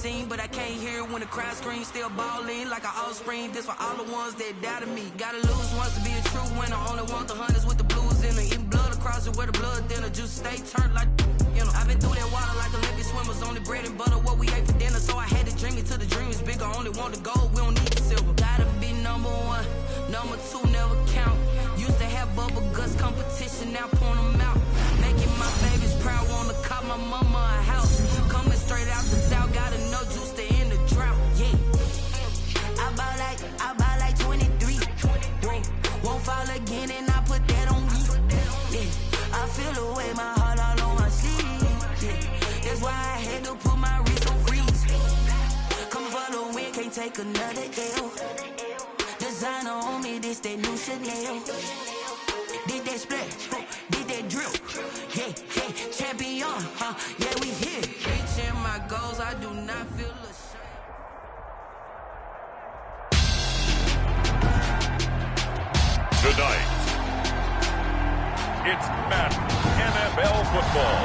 scene, but I can't hear it when the crowd screams. Still ballin' like an offspring. This for all the ones that doubted me. Gotta lose once to be a true winner. Only want the hunters with the blues in her. Eating blood across it where the blood thinner. Just stay turned like, you know. I've been through that water like Olympic swimmers. Only bread and butter what we ate for dinner. So I had to dream it till the dream is bigger. Only want the gold, we don't need the silver. Gotta be number one, number two never count. Used to have bubble guts competition, now point them out. Making my babies proud, wanna cop my mama a house. Coming straight out the south, gotta know juice to end the drought. Yeah, I buy like 23. Won't fall again, and I put that on me. Yeah, I feel the way, my heart all on my sleeve. Yeah, that's why I had to put my wrist on freeze. Coming for the win, can't take another L. Designer on me, this that new Chanel. Did that splash, did that drill. Yeah, champion, yeah, we here. Reaching my goals, I do not feel ashamed. Tonight, it's Madden NFL football.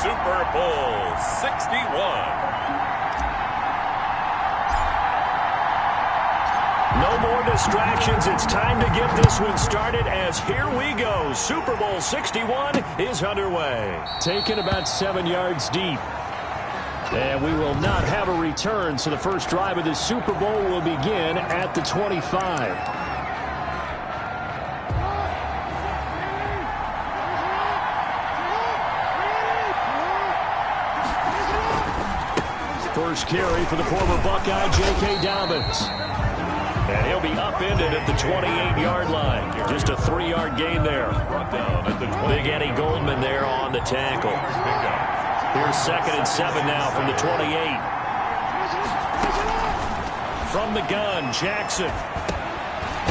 Super Bowl 61. No more distractions. It's time to get this one started as here we go. Super Bowl 61 is underway. Taken about 7 yards deep. And we will not have a return, so the first drive of the Super Bowl will begin at the 25. First carry for the former Buckeye, J.K. Dobbins. And he'll be upended at the 28-yard line. Just a 3-yard gain there. Big Eddie Goldman there on the tackle. Here's 2nd and 7 now from the 28. From the gun, Jackson.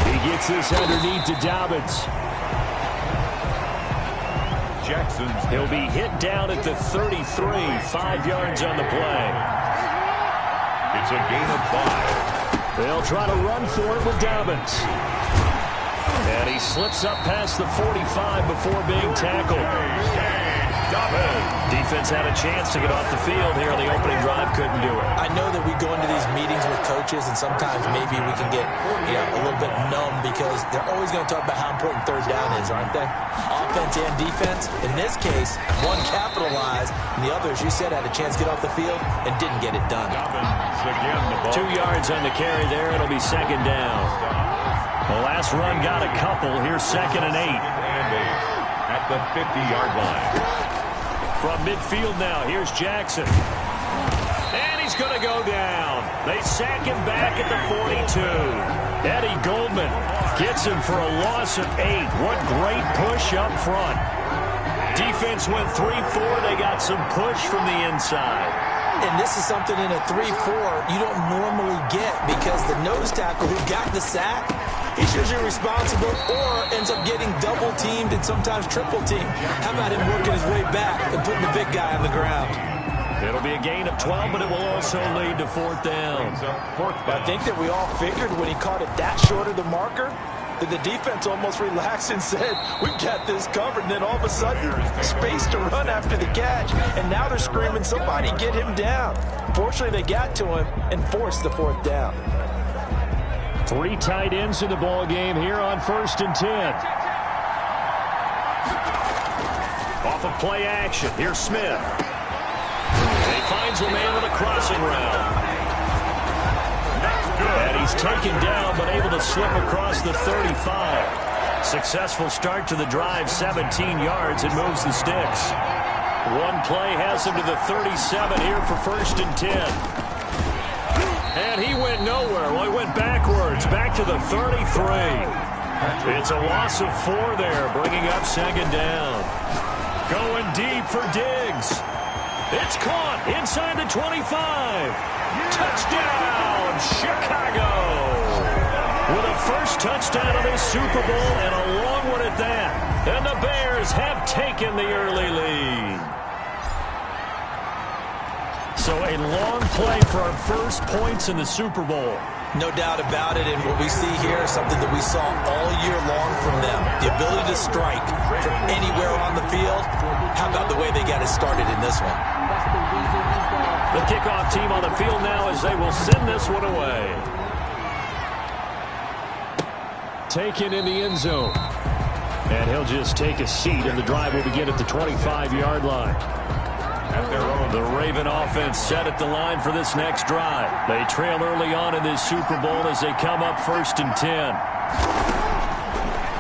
He gets this underneath to Dobbins. He'll be hit down at the 33, 5 yards on the play. It's a gain of 5. They'll try to run for it with Dobbins. And he slips up past the 45 before being tackled. Defense had a chance to get off the field here on the opening drive, couldn't do it. I know that we go into these meetings with coaches, and sometimes maybe we can get a little bit numb because they're always going to talk about how important third down is, aren't they? Offense and defense. In this case, one capitalized, and the other, as you said, had a chance to get off the field and didn't get it done. 2 yards on the carry there. It'll be 2nd down. The last run got a couple. Here's 2nd and 8. At the 50-yard line. From midfield now, here's Jackson. And he's going to go down. They sack him back at the 42. Eddie Goldman gets him for a loss of 8. What great push up front. Defense went 3-4. They got some push from the inside. And this is something in a 3-4 you don't normally get because the nose tackle who got the sack, he's usually responsible or ends up getting double-teamed and sometimes triple-teamed. How about him working his way back and putting the big guy on the ground? It'll be a gain of 12, but it will also lead to 4th down. I think that we all figured when he caught it that short of the marker that the defense almost relaxed and said, we got this covered. And then all of a sudden, space to run after the catch. And now they're screaming, somebody get him down. Fortunately, they got to him and forced the 4th down. 3 tight ends in the ball game here on 1st and 10. Off of play action, here's Smith. And he finds a man with a crossing route. And he's taken down, but able to slip across the 35. Successful start to the drive, 17 yards. It moves the sticks. One play has him to the 37 here for 1st and 10. And he went nowhere. Well, he went backwards, back to the 33. It's a loss of 4 there, bringing up 2nd down. Going deep for Diggs. It's caught inside the 25. Touchdown, Chicago. With a first touchdown of this Super Bowl and a long one at that. And the Bears have taken the early lead. So a long play for our first points in the Super Bowl. No doubt about it, and what we see here is something that we saw all year long from them. The ability to strike from anywhere on the field. How about the way they got it started in this one? The kickoff team on the field now as they will send this one away. Taken in the end zone. And he'll just take a seat, and the drive will begin at the 25-yard line. The Raven offense set at the line for this next drive. They trail early on in this Super Bowl as they come up 1st and 10.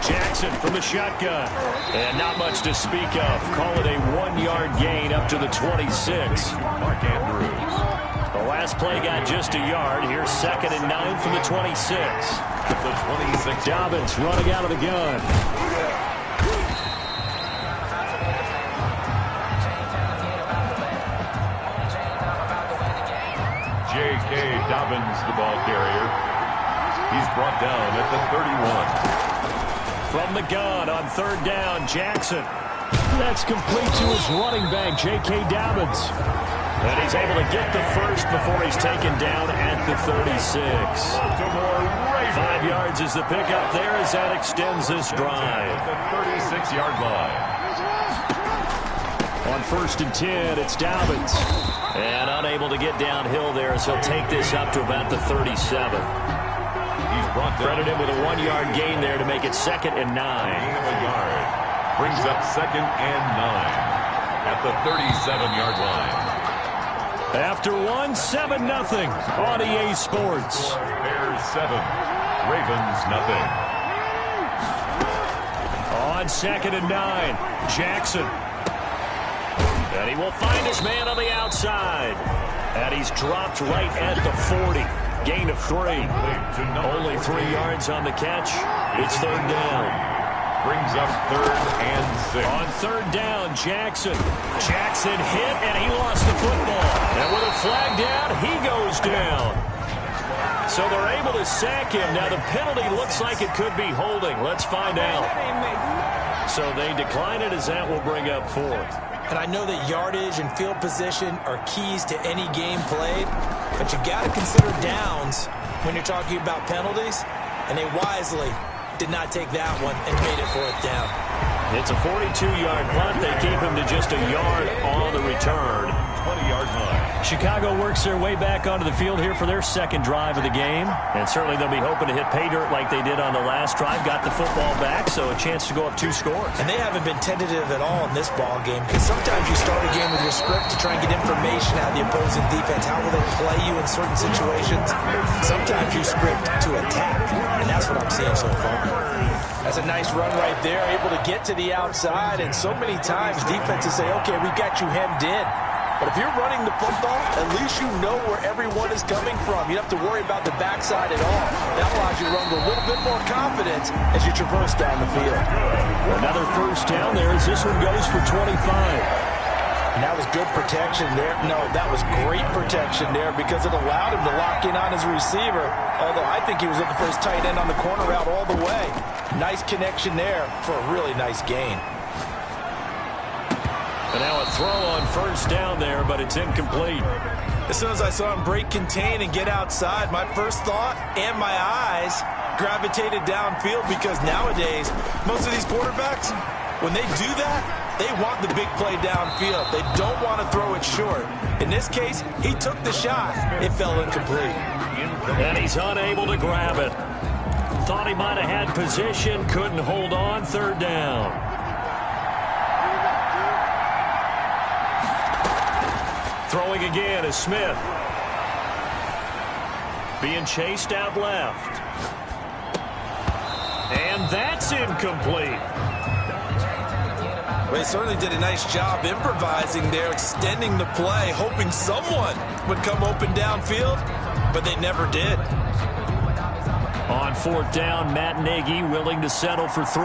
Jackson from the shotgun. And not much to speak of. Call it a 1-yard gain up to the 26. Mark Andrews. The last play got just a yard. Here's 2nd and 9 from the 26. At the 26. Dobbins running out of the gun. J.K. Dobbins, the ball carrier. He's brought down at the 31. From the gun on 3rd down, Jackson. That's complete to his running back, J.K. Dobbins. And he's able to get the first before he's taken down at the 36. 5 yards is the pickup there as that extends this drive. At the 36-yard line. On 1st and 10, it's Dobbins. And unable to get downhill there as he'll take this up to about the 37. He's brought down. Credit him with a 1-yard gain there to make it 2nd and 9. Gain of a yard. Brings up 2nd and 9 at the 37-yard line. After 7-0 on EA Sports. Bears 7, Ravens nothing. On 2nd and 9, Jackson. And he will find his man on the outside. And he's dropped right at the 40. Gain of 3. Only 3 yards on the catch. It's 3rd down. Brings up 3rd and 6. On 3rd down, Jackson. Jackson hit, and he lost the football. And with a flag down, he goes down. So they're able to sack him. Now the penalty looks like it could be holding. Let's find out. So they decline it as that will bring up 4th. And I know that yardage and field position are keys to any game played, but you got to consider downs when you're talking about penalties, and they wisely did not take that one and made it 4th down. It's a 42-yard punt. They keep him to just a yard on the return. 20-yard line. Chicago works their way back onto the field here for their 2nd drive of the game. And certainly they'll be hoping to hit pay dirt like they did on the last drive. Got the football back, so a chance to go up 2 scores. And they haven't been tentative at all in this ball game, because sometimes you start a game with your script to try and get information out of the opposing defense. How will they play you in certain situations? Sometimes you script to attack, and that's what I'm seeing so far. That's a nice run right there, able to get to the outside, and so many times defenses say, okay, we've got you hemmed in. But if you're running the football, at least you know where everyone is coming from. You don't have to worry about the backside at all. That allows you to run with a little bit more confidence as you traverse down the field. Another 1st down there as this one goes for 25. And that was good protection there. No, that was great protection there because it allowed him to lock in on his receiver. Although I think he was looking for his tight end on the corner route all the way. Nice connection there for a really nice gain. And now a throw on 1st down there, but it's incomplete. As soon as I saw him break contain and get outside, my first thought and my eyes gravitated downfield because nowadays, most of these quarterbacks, when they do that, they want the big play downfield. They don't want to throw it short. In this case, he took the shot. It fell incomplete. And he's unable to grab it. Thought he might have had position, couldn't hold on. 3rd down. Throwing again is Smith. Being chased out left. And that's incomplete. Well, they certainly did a nice job improvising there, extending the play, hoping someone would come open downfield, but they never did. On 4th down, Matt Nagy willing to settle for 3.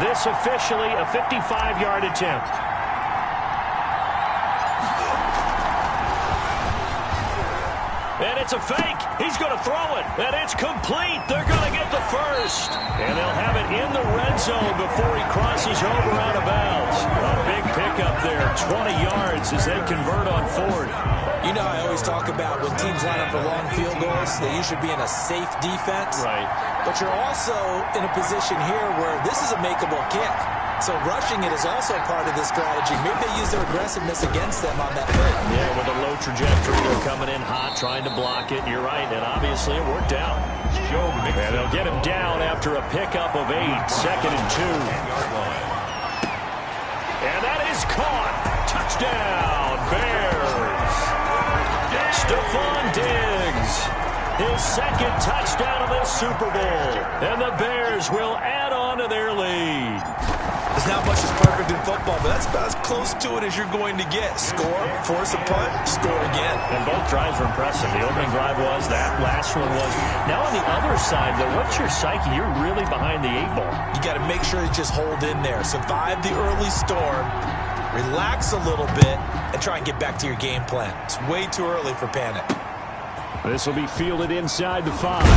This officially a 55-yard attempt. And it's a fake. He's going to throw it, and it's complete. They're going to get the first. And they'll have it in the red zone before he crosses over out of bounds. A big pickup there, 20 yards as they convert on fourth. You know, I always talk about when teams line up for long field goals, that you should be in a safe defense. Right. But you're also in a position here where this is a makeable kick. So rushing it is also part of this strategy. Maybe they use their aggressiveness against them on that play. Yeah, with a low trajectory, they're coming in hot, trying to block it. You're right, and obviously it worked out. And they'll get him down after a pickup of 8, 2nd and 2. And that is caught. Touchdown, Bears. Stephon Diggs, his 2nd touchdown of the Super Bowl. And the Bears will add on to their lead. There's not much that's perfect in football, but that's about as close to it as you're going to get. Score, force a punt, score again. And both drives were impressive. The opening drive was, that last one was. Now on the other side, though, what's your psyche? You're really behind the 8 ball. You got to make sure you just hold in there. Survive the early storm, relax a little bit, and try and get back to your game plan. It's way too early for panic. This will be fielded inside the 5.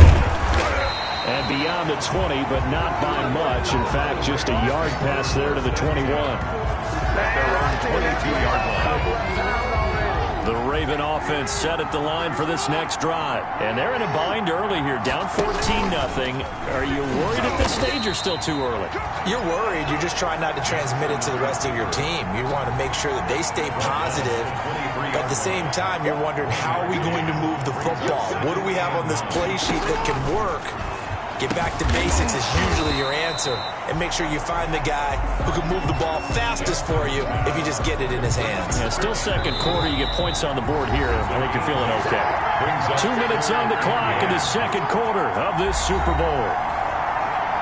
And beyond the 20, but not by much. In fact, just a yard pass there to the 21. At their own 22-yard line. The Raven offense set at the line for this next drive. And they're in a bind early here, down 14-0. Are you worried at this stage or still too early? You're worried. You're just trying not to transmit it to the rest of your team. You want to make sure that they stay positive. But at the same time, you're wondering, how are we going to move the football? What do we have on this play sheet that can work? Get back to basics is usually your answer. And make sure you find the guy who can move the ball fastest for you if you just get it in his hands. Yeah, still second quarter. You get points on the board here. I think you're feeling okay. 2 minutes on the clock in the second quarter of this Super Bowl.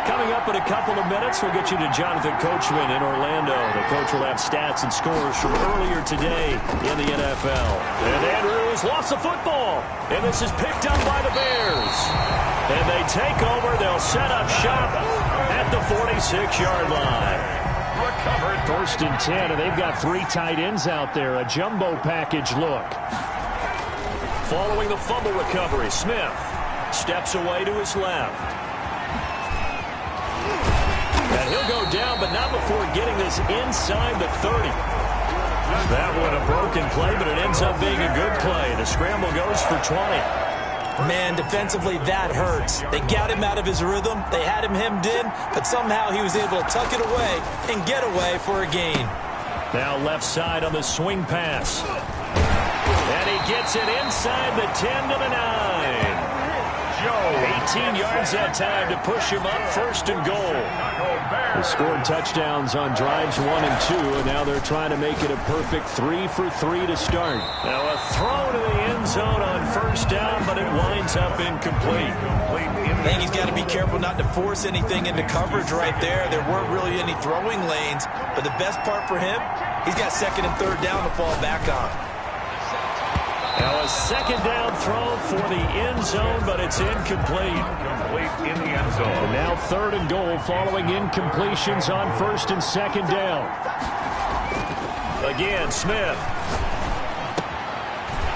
Coming up in a couple of minutes, we'll get you to Jonathan Coachman in Orlando. The coach will have stats and scores from earlier today in the NFL. And Andrews lost the football. And this is picked up by the Bears. And they take over. They'll set up shop at the 46-yard line. Recovered. 1st and 10, and they've got 3 tight ends out there. A jumbo package look. Following the fumble recovery, Smith steps away to his left. And he'll go down, but not before getting this inside the 30. That one a broken play, but it ends up being a good play. The scramble goes for 20. Man, defensively, that hurts. They got him out of his rhythm. They had him hemmed in, but somehow he was able to tuck it away and get away for a gain. Now left side on the swing pass. And he gets it inside the 10 to the 9. 18 yards that time to push him up, 1st and goal. They scored touchdowns on drives 1 and 2, and now they're trying to make it a perfect 3 for 3 to start. Now a throw to the end zone on 1st down, but it winds up incomplete. I think he's got to be careful not to force anything into coverage right there. There weren't really any throwing lanes, but the best part for him, he's got 2nd and 3rd down to fall back on. Now a 2nd down throw for the end zone, but it's incomplete. Complete in the end zone. And now 3rd and goal following incompletions on 1st and 2nd down. Again, Smith.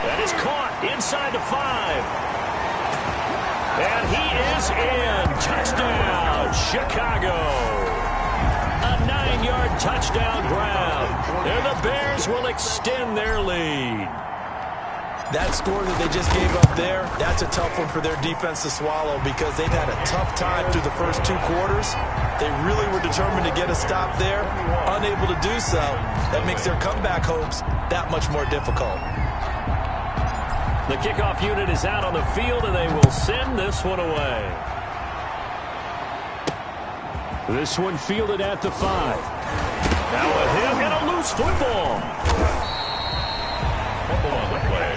That is caught inside the 5. And he is in. Touchdown, Chicago. A 9-yard touchdown grab. And the Bears will extend their lead. That score that they just gave up there, that's a tough one for their defense to swallow because they've had a tough time through the first 2 quarters. They really were determined to get a stop there, unable to do so. That makes their comeback hopes that much more difficult. The kickoff unit is out on the field, and they will send this one away. This one fielded at the 5. Now a hit and a loose football. Fumble on the play.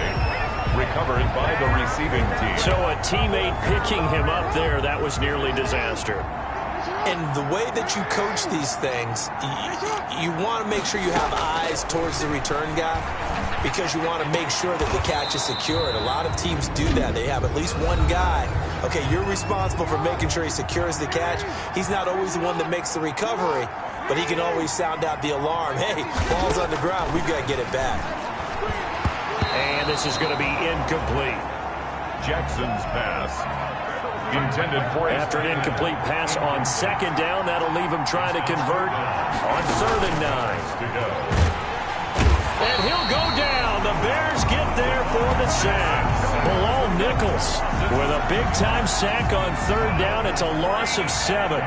Recovered by the receiving team. So a teammate picking him up there, that was nearly disaster. And the way that you coach these things, you want to make sure you have eyes towards the return guy because you want to make sure that the catch is secured. A lot of teams do that. They have at least one guy. Okay, you're responsible for making sure he secures the catch. He's not always the one that makes the recovery, but he can always sound out the alarm. Hey, ball's on the ground. We've got to get it back. And this is going to be incomplete. Jackson's pass. Intended for a After an incomplete pass on second down, that'll leave him trying to convert on 3rd and 9. And he'll go down. The Bears get there for the sack. Bilal Nichols with a big-time sack on 3rd down. It's a loss of 7.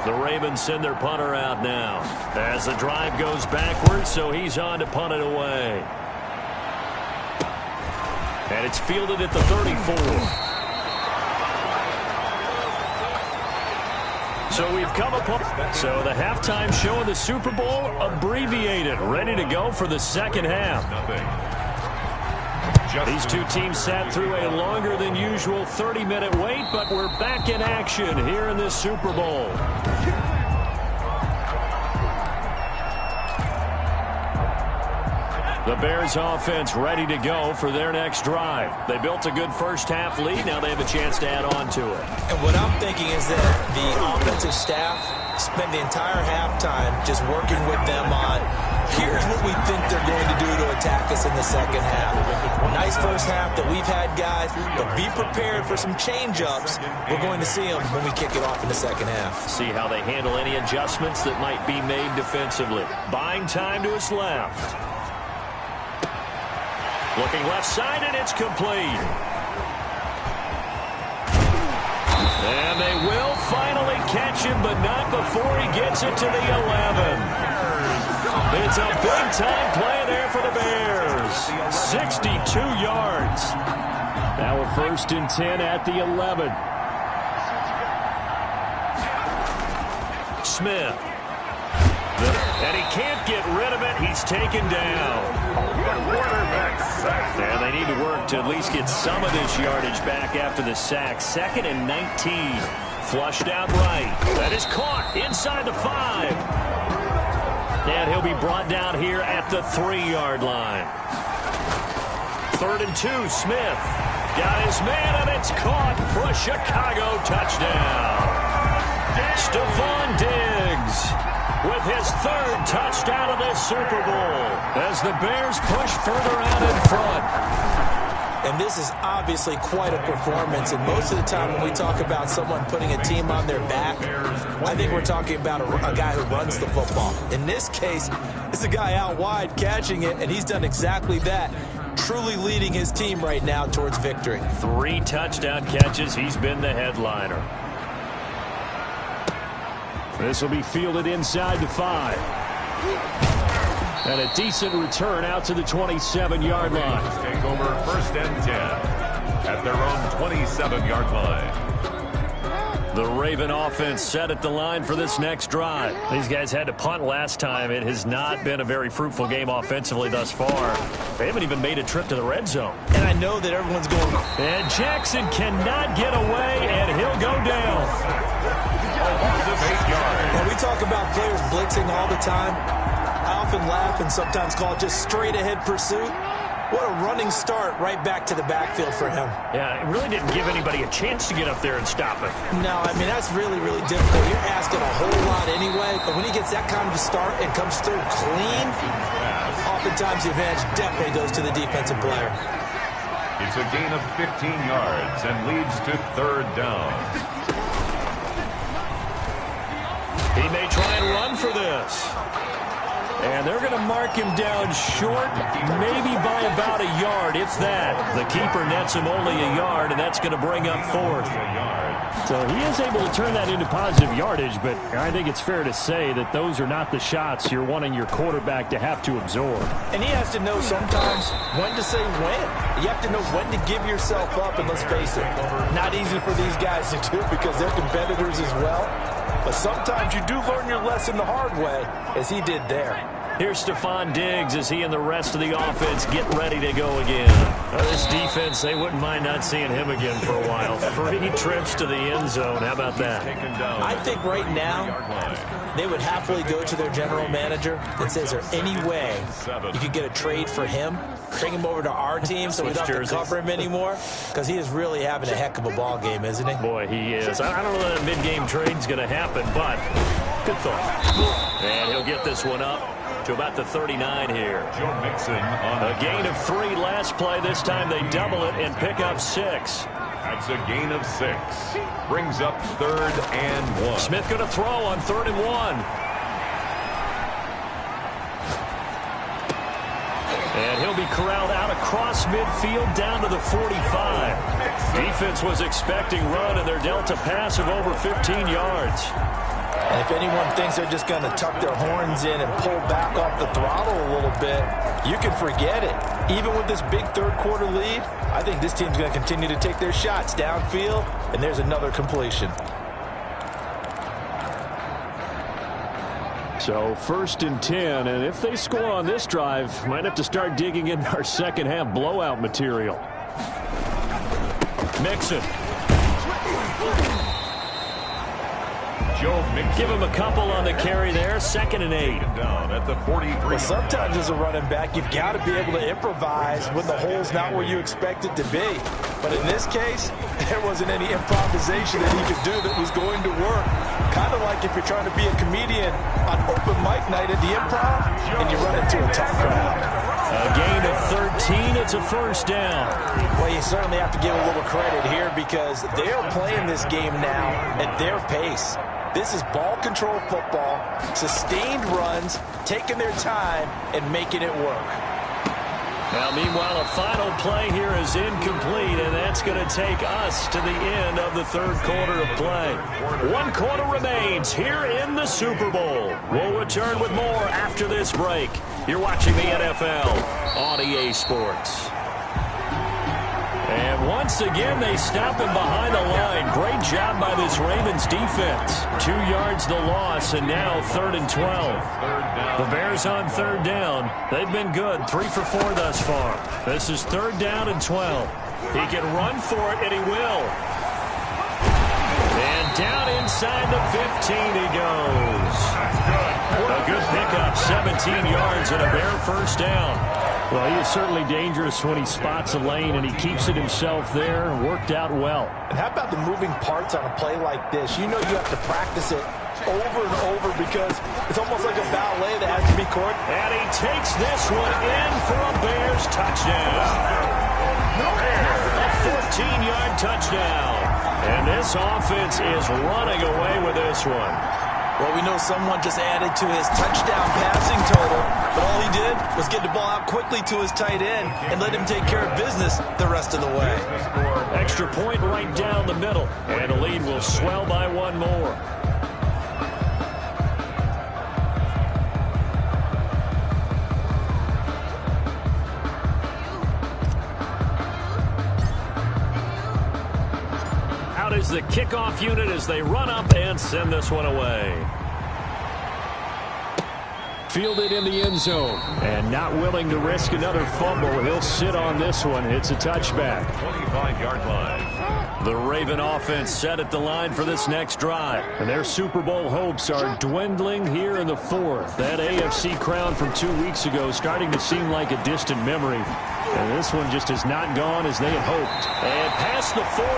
The Ravens send their punter out now as the drive goes backwards, so he's on to punt it away. And it's fielded at the 34. So we've come upon. So the halftime show of the Super Bowl abbreviated, ready to go for the second half. These two teams sat through a longer than usual 30-minute wait, but we're back in action here in this Super Bowl. The Bears offense ready to go for their next drive. They built a good first-half lead. Now they have a chance to add on to it. And what I'm thinking is that the offensive staff spend the entire halftime just working with them on, here's what we think they're going to do to attack us in the second half. Nice first half that we've had, guys, but be prepared for some change-ups. We're going to see them when we kick it off in the second half. See how they handle any adjustments that might be made defensively. Buying time to his left. Looking left side, and it's complete. And they will finally catch him, but not before he gets it to the 11. It's a big-time play there for the Bears. 62 yards. Now a 1st and 10 at the 11. Smith. And he can't get rid of it. He's taken down. And they need to work to at least get some of this yardage back after the sack. 2nd and 19. Flushed out right. That is caught inside the 5. And he'll be brought down here at the 3-yard line. 3rd and 2. Smith got his man, and it's caught for a Chicago touchdown. Stephon Diggs with his 3rd touchdown of this Super Bowl as the Bears push further out in front. And this is obviously quite a performance, and most of the time when we talk about someone putting a team on their back, I think we're talking about a guy who runs the football. In this case, it's a guy out wide catching it, and he's done exactly that, truly leading his team right now towards victory. 3 touchdown catches. He's been the headliner. This will be fielded inside the 5. And a decent return out to the 27-yard line. Take over 1st and 10 at their own 27-yard line. The Raven offense set at the line for this next drive. These guys had to punt last time. It has not been a very fruitful game offensively thus far. They haven't even made a trip to the red zone. And I know that everyone's going. And Jackson cannot get away, and he'll go down. When we talk about players blitzing all the time, I often laugh and sometimes call it just straight-ahead pursuit. What a running start right back to the backfield for him. Yeah, it really didn't give anybody a chance to get up there and stop it. No, I mean, that's really, really difficult. You're asking a whole lot anyway, but when he gets that kind of a start and comes through clean, oftentimes the advantage definitely goes to the defensive player. It's a gain of 15 yards and leads to 3rd down. He may try and run for this. And they're going to mark him down short, maybe by about a yard, if that. The keeper nets him only a yard, and that's going to bring up 4th. So he is able to turn that into positive yardage, but I think it's fair to say that those are not the shots you're wanting your quarterback to have to absorb. And he has to know sometimes when to say when. You have to know when to give yourself up, and let's face it, not easy for these guys to do because they're competitors as well. But sometimes you do learn your lesson the hard way, as he did there. Here's Stephon Diggs as he and the rest of the offense get ready to go again. This defense, they wouldn't mind not seeing him again for a while. 3 trips to the end zone. How about that? I think right now they would happily go to their general manager and say, is there any way you could get a trade for him? Bring him over to our team so we don't have to cover him anymore? Because he is really having a heck of a ball game, isn't he? Boy, he is. I don't know that a mid-game trade's going to happen, but good thought. And he'll get this one up to about the 39 here. Joe Mixon on A gain of 3 last play. This time they double it and pick up 6. That's a gain of 6. Brings up 3rd and 1. Smith going to throw on 3rd and 1. And he'll be corralled out across midfield down to the 45. Defense was expecting run, and they're dealt a pass of over 15 yards. And if anyone thinks they're just going to tuck their horns in and pull back off the throttle a little bit, you can forget it. Even with this big third-quarter lead, I think this team's going to continue to take their shots downfield, and there's another completion. So 1st and 10, and if they score on this drive, might have to start digging into our second-half blowout material. Mixon. Joe Mixon. Give him a couple on the carry there. 2nd and 8. Down at the 43. Well, sometimes as a running back, you've got to be able to improvise when the hole's not where you expect it to be. But in this case, there wasn't any improvisation that he could do that was going to work. Kind of like if you're trying to be a comedian on open mic night at the Improv and you run into a tough crowd. A gain of 13. It's a 1st down. Well, you certainly have to give a little credit here because they are playing this game now at their pace. This is ball control football, sustained runs, taking their time, and making it work. Now, meanwhile, a final play here is incomplete, and that's going to take us to the end of the 3rd quarter of play. 1 quarter remains here in the Super Bowl. We'll return with more after this break. You're watching the NFL on EA Sports. And once again, they stop him behind the line. Great job by this Ravens defense. 2 yards the loss, and now 3rd and 12. The Bears on 3rd down. They've been good, 3 for 4 thus far. This is 3rd down and 12. He can run for it, and he will. And down inside the 15 he goes. A good pickup, 17 yards and a Bear 1st down. Well, he is certainly dangerous when he spots a lane, and he keeps it himself there. Worked out well. And how about the moving parts on a play like this? You know you have to practice it over and over because it's almost like a ballet that has to be coordinated. And he takes this one in for a Bears touchdown. A 14-yard touchdown. And this offense is running away with this one. Well, we know someone just added to his touchdown passing total, but all he did was get the ball out quickly to his tight end and let him take care of business the rest of the way. Extra point right down the middle, and the lead will swell by 1 more. Is the kickoff unit as they run up and send this one away. Fielded in the end zone, and not willing to risk another fumble. He'll sit on this one. It's a touchback. 25-yard line. The Raven offense set at the line for this next drive, and their Super Bowl hopes are dwindling here in the 4th. That AFC crown from 2 weeks ago starting to seem like a distant memory. And this one just has not gone as they had hoped. And past the 40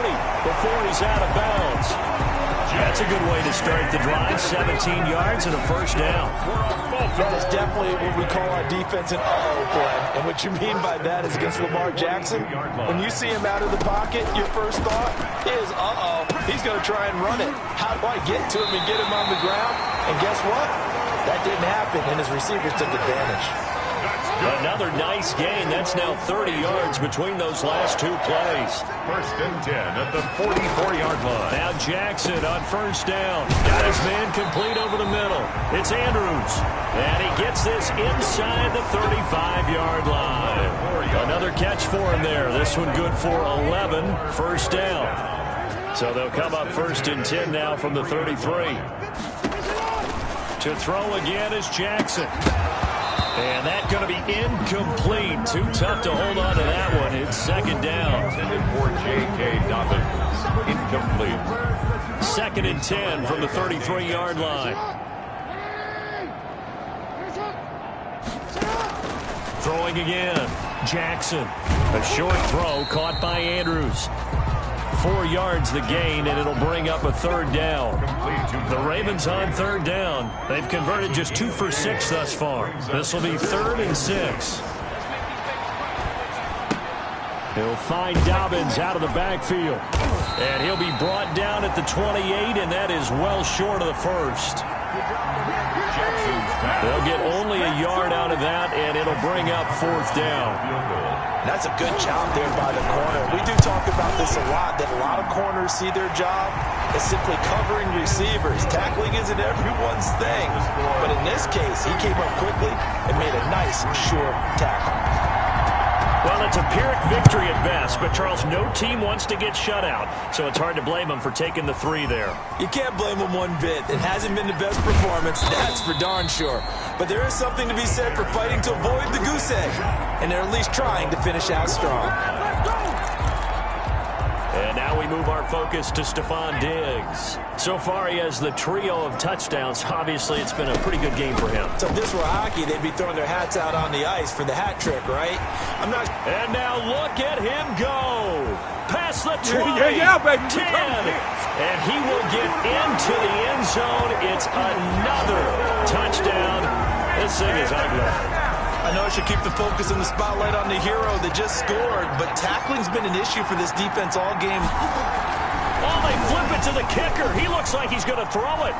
before he's out of bounds. That's a good way to start the drive. 17 yards and a 1st down. That is definitely what we call our defense an uh-oh play. And what you mean by that is against Lamar Jackson, when you see him out of the pocket, your first thought is, uh-oh, he's going to try and run it. How do I get to him and get him on the ground? And guess what? That didn't happen, and his receivers took advantage. Another nice gain. That's now 30 yards between those last 2 plays. 1st and 10 at the 44-yard line. Now Jackson on 1st down. Got his man complete over the middle. It's Andrews. And he gets this inside the 35-yard line. Another catch for him there. This one good for 11. 1st down. So they'll come up 1st and 10 now from the 33. To throw again is Jackson. And that's going to be incomplete. Too tough to hold on to that one. It's 2nd down. Intended for J.K. Dobbins. Incomplete. 2nd and 10 from the 33-yard line. Throwing again. Jackson. A short throw caught by Andrews. 4 yards the gain, and it'll bring up a 3rd down. The Ravens on 3rd down. They've converted just 2 for 6 thus far. This will be 3rd and 6. He'll find Dobbins out of the backfield. And he'll be brought down at the 28, and that is well short of the first. They'll get only a yard out of that, and it'll bring up 4th down. That's a good job there by the corner. We do talk about this a lot, that a lot of corners see their job as simply covering receivers. Tackling isn't everyone's thing. But in this case, he came up quickly and made a nice, short tackle. Well, it's a Pyrrhic victory at best, but, Charles, no team wants to get shut out, so it's hard to blame them for taking the 3 there. You can't blame them one bit. It hasn't been the best performance, that's for darn sure. But there is something to be said for fighting to avoid the goose egg, and they're at least trying to finish out strong. And now we move our focus to Stephon Diggs. So far, he has the trio of touchdowns. Obviously, it's been a pretty good game for him. So if this were hockey, they'd be throwing their hats out on the ice for the hat trick, right? And now look at him go. Past the 20, baby. 10, and he will get into the end zone. It's another touchdown. This thing is ugly. I know I should keep the focus and the spotlight on the hero that just scored, but tackling's been an issue for this defense all game. Oh, they flip it to the kicker. He looks like he's going to throw it.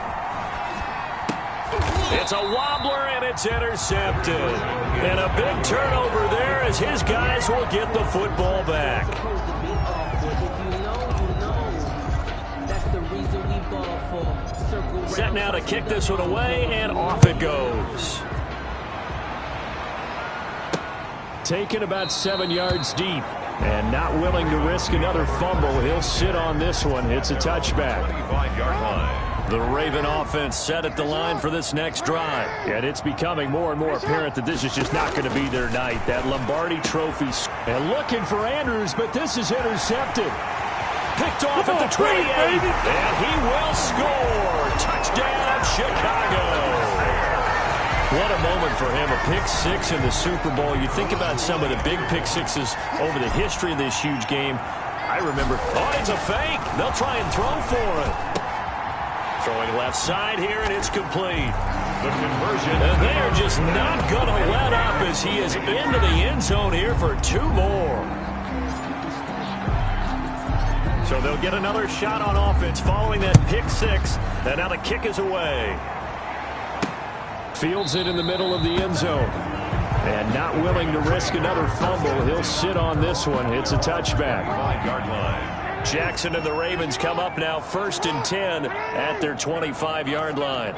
It's a wobbler, and it's intercepted. And a big turnover there as his guys will get the football back. Set now to kick this one away, and off it goes. Taken about 7 yards deep, and not willing to risk another fumble. He'll sit on this one. It's a touchback. 25-yard line. The Raven offense set at the line for this next drive. And it's becoming more and more apparent that this is just not going to be their night. That Lombardi Trophy. And looking for Andrews, but this is intercepted. Picked off at the 28, and he will score. Touchdown, Chicago. What a moment for him, a pick-6 in the Super Bowl. You think about some of the big pick-6s over the history of this huge game. I remember, oh, it's a fake. They'll try and throw for it. Throwing left side here, and it's complete. The conversion. And they are just not going to let up as he is into the end zone here for 2 more. So they'll get another shot on offense following that pick-6, and now the kick is away. Fields it in the middle of the end zone. And not willing to risk another fumble. He'll sit on this one. It's a touchback. 5-yard line. Jackson and the Ravens come up now 1st and 10 at their 25-yard line.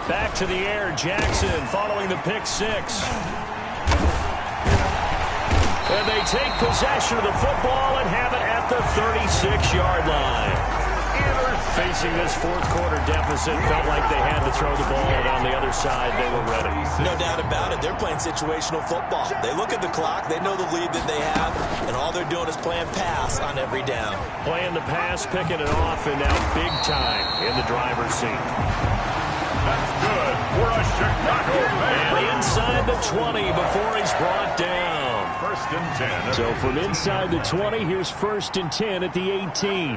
Back to the air, Jackson following the pick-6. And they take possession of the football and have it at the 36-yard line. Facing this 4th quarter deficit, felt like they had to throw the ball, and on the other side, they were ready. No doubt about it. They're playing situational football. They look at the clock, they know the lead that they have, and all they're doing is playing pass on every down. Playing the pass, picking it off, and now big time in the driver's seat. That's good for a Chicago man. And inside the 20 before he's brought down. 1st and 10. So from inside the 20, here's 1st and 10 at the 18.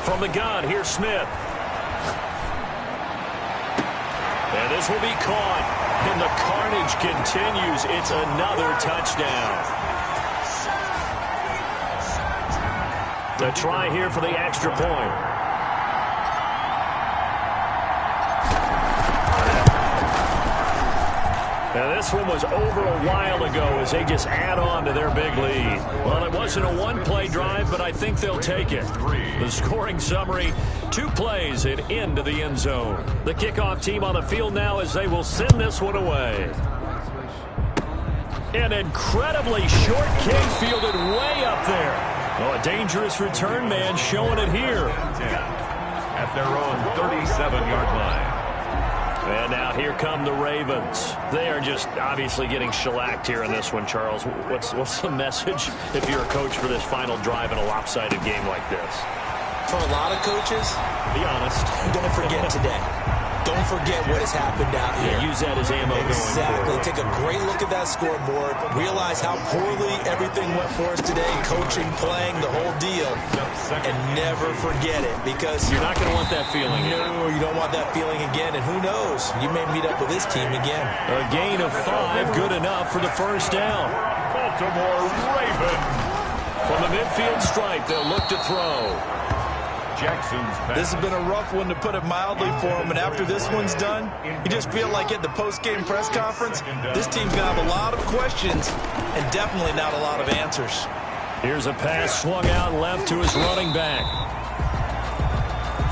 From the gun, here's Smith. And this will be caught. And the carnage continues. It's another touchdown. The try here for the extra point. Now this one was over a while ago as they just add on to their big lead. Well, it wasn't a one-play drive, but I think they'll take it. The scoring summary, 2 plays and into the end zone. The kickoff team on the field now as they will send this one away. An incredibly short kick fielded way up there. Oh, a dangerous return man showing it here. At their own 37-yard line. And now here come the Ravens. They are just obviously getting shellacked here in this one, Charles. What's the message if you're a coach for this final drive in a lopsided game like this? For a lot of coaches, Be honest. don't forget today. don't forget what has happened out here. Yeah, use that as ammo going Exactly. forward. Take a great look at that scoreboard. Realize how poorly everything went for us today. Coaching, playing, the whole deal. And never forget it, because You're not going to want that feeling again. no, you don't want that feeling again. And who knows? You may meet up with this team again. A gain of 5, good enough for the first down. Baltimore Ravens. From the midfield stripe, they'll look to throw. Jackson's pass. This has been a rough one, to put it mildly, for him. And after this one's done, you just feel like at the post-game press conference, this team's going to have a lot of questions and definitely not a lot of answers. Here's a pass swung out left to his running back.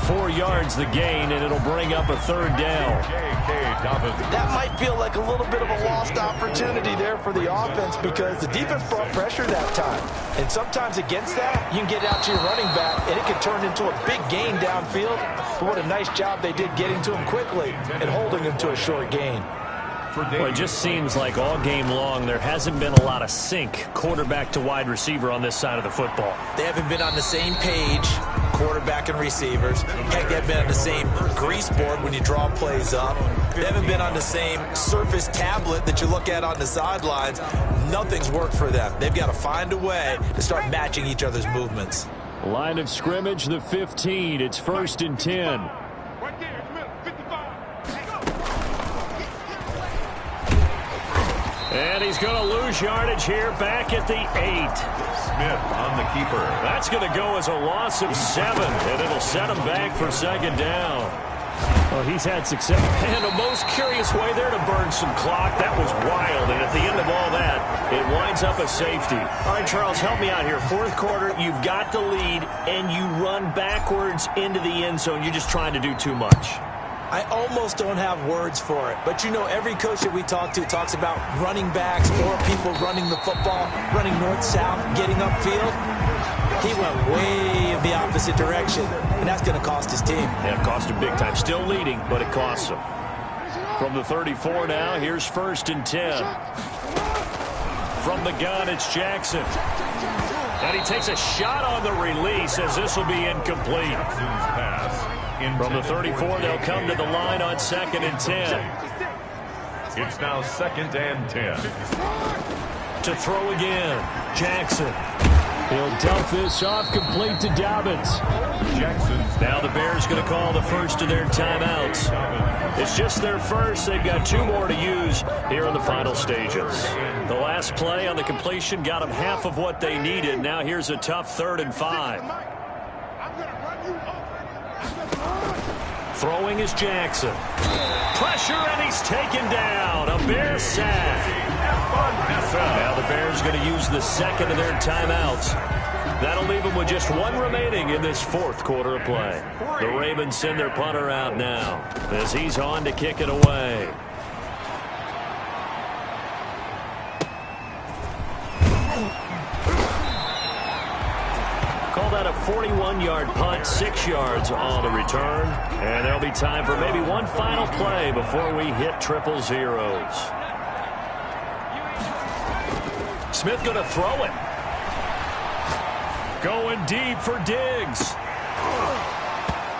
4 yards the gain, and it'll bring up a third down. J.K. Dobbins. That might feel like a little bit of a lost opportunity there for the offense, because the defense brought pressure that time. And sometimes against that, you can get out to your running back, and it can turn into a big gain downfield. But what a nice job they did getting to him quickly and holding him to a short gain. Well, it just seems like all game long there hasn't been a lot of sync quarterback to wide receiver on this side of the football. They haven't been on the same page, quarterback and receivers. Heck, they haven't been on the same grease board when you draw plays up. They haven't been on the same surface tablet that you look at on the sidelines. Nothing's worked for them. They've got to find a way to start matching each other's movements. Line of scrimmage, the 15. It's 1st and 10. And he's going to lose yardage here back at the 8. Smith on the keeper. That's going to go as a loss of 7, and it'll set him back for 2nd down. Well, he's had success. And a most curious way there to burn some clock. That was wild, and at the end of all that, it winds up a safety. All right, Charles, help me out here. 4th quarter, you've got the lead, and you run backwards into the end zone. You're just trying to do too much. I almost don't have words for it. But, you know, every coach that we talk to talks about running backs or people running the football, running north-south, getting upfield. He went way in the opposite direction, and that's going to cost his team. Yeah, it cost him big time. Still leading, but it costs him. From the 34 now, here's 1st and 10. From the gun, it's Jackson. And he takes a shot on the release as this will be incomplete. Jackson's pass. From the 34, they'll come to the line on 2nd and 10. It's now 2nd and 10. To throw again, Jackson. He'll dump this off complete to Dobbins. Jackson's Now the Bears going to call the first of their timeouts. It's just their first. They've got 2 more to use here in the final stages. The last play on the completion got them half of what they needed. Now here's a tough 3rd and 5. Throwing is Jackson. Pressure, and he's taken down. A Bear sack. Now the Bears going to use the 2nd of their timeouts. That'll leave them with just 1 remaining in this 4th quarter of play. The Ravens send their punter out now as he's on to kick it away. Call that a 41-yard punt, 6 yards on the return. And there'll be time for maybe one final play before we hit 000. Smith going to throw it. Going deep for Diggs.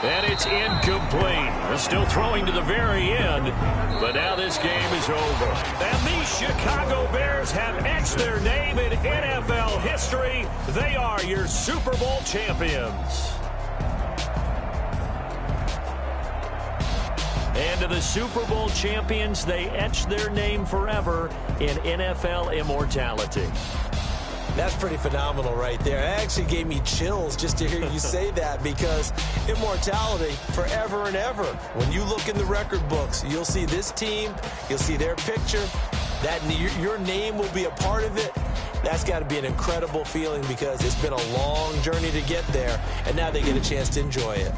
And it's incomplete. They're still throwing to the very end, but now this game is over. And the Chicago Bears have etched their name in NFL history. They are your Super Bowl champions. And to the Super Bowl champions, they etched their name forever in NFL immortality. That's pretty phenomenal right there. It actually gave me chills just to hear you say that, because immortality forever and ever. When you look in the record books, you'll see this team, you'll see their picture, that your name will be a part of it. That's got to be an incredible feeling, because it's been a long journey to get there, and now they get a chance to enjoy it.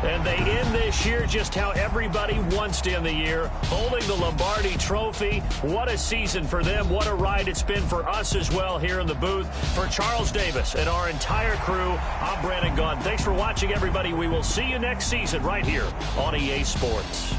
And And they end this year just how everybody wants to end the year, holding the Lombardi Trophy. What a season for them. What a ride it's been for us as well here in the booth. For Charles Davis and our entire crew, I'm Brandon Gaudin. Thanks for watching, everybody. We will see you next season right here on EA Sports.